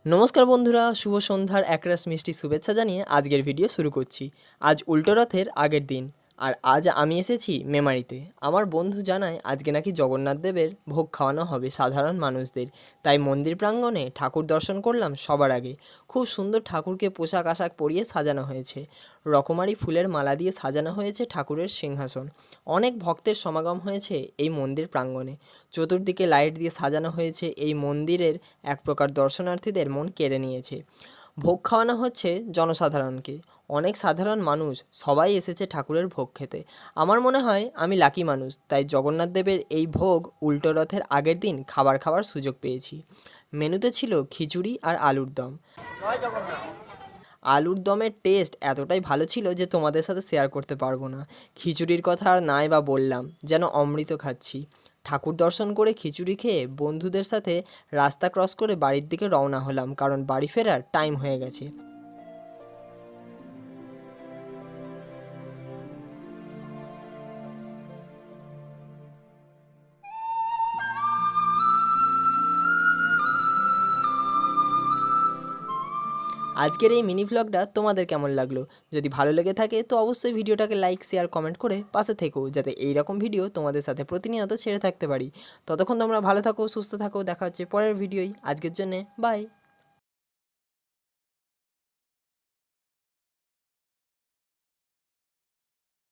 নমস্কার বন্ধুরা, শুভ সন্ধ্যার একরাশ মিষ্টি শুভেচ্ছা জানিয়ে আজকের ভিডিও শুরু করছি। আজ উল্টো রথের আগের দিন, আর আজ আমি এসেছি মেমারিতে। আমার বন্ধু জানায় আজকে নাকি জগন্নাথ দেবের ভোগ খাওয়ানো হবে সাধারণ মানুষদের। তাই মন্দির প্রাঙ্গণে ঠাকুর দর্শন করলাম সবার আগে। খুব সুন্দর ঠাকুরকে পোশাক আশাক পরিয়ে সাজানো হয়েছে। রকমারি ফুলের মালা দিয়ে সাজানো হয়েছে ঠাকুরের সিংহাসন। অনেক ভক্তের সমাগম হয়েছে এই মন্দির প্রাঙ্গণে। চতুর্দিকে লাইট দিয়ে সাজানো হয়েছে। এই মন্দিরের এক প্রকার দর্শনার্থীদের মন কেড়ে নিয়েছে। ভোগ খাওয়ানো হচ্ছে জনসাধারণকে। অনেক সাধারণ মানুষ সবাই এসেছে ঠাকুরের ভোগ খেতে। আমার মনে হয় আমি লাকি মানুষ, তাই জগন্নাথ দেবের এই ভোগ উল্টো রথের আগের দিন খাবার সুযোগ পেয়েছি। মেনুতে ছিল খিচুড়ি আর আলুর দম। আলুর দমের টেস্ট এতটাই ভালো ছিল যে তোমাদের সাথে শেয়ার করতে পারবো না। খিচুড়ির কথা আর নাই বা বললাম, যেন অমৃত খাচ্ছি। ঠাকুর দর্শন করে খিচুড়ি খেয়ে বন্ধুদের সাথে রাস্তা ক্রস করে বাড়ির দিকে রওনা হলাম, কারণ বাড়ি ফেরার টাইম হয়ে গেছে। আজকের এই মিনি ভ্লগটা তোমাদের কেমন লাগলো? যদি ভালো লেগে থাকে তো অবশ্যই ভিডিওটাকে লাইক শেয়ার কমেন্ট করে পাশে থেকো, যাতে এইরকম ভিডিও তোমাদের সাথে প্রতিনিয়ত ছেড়ে থাকতে পারি। ততক্ষণ তোমরা ভালো থাকো, সুস্থ থাকো। দেখা হচ্ছে পরের ভিডিওই। আজকের জন্যে বাই।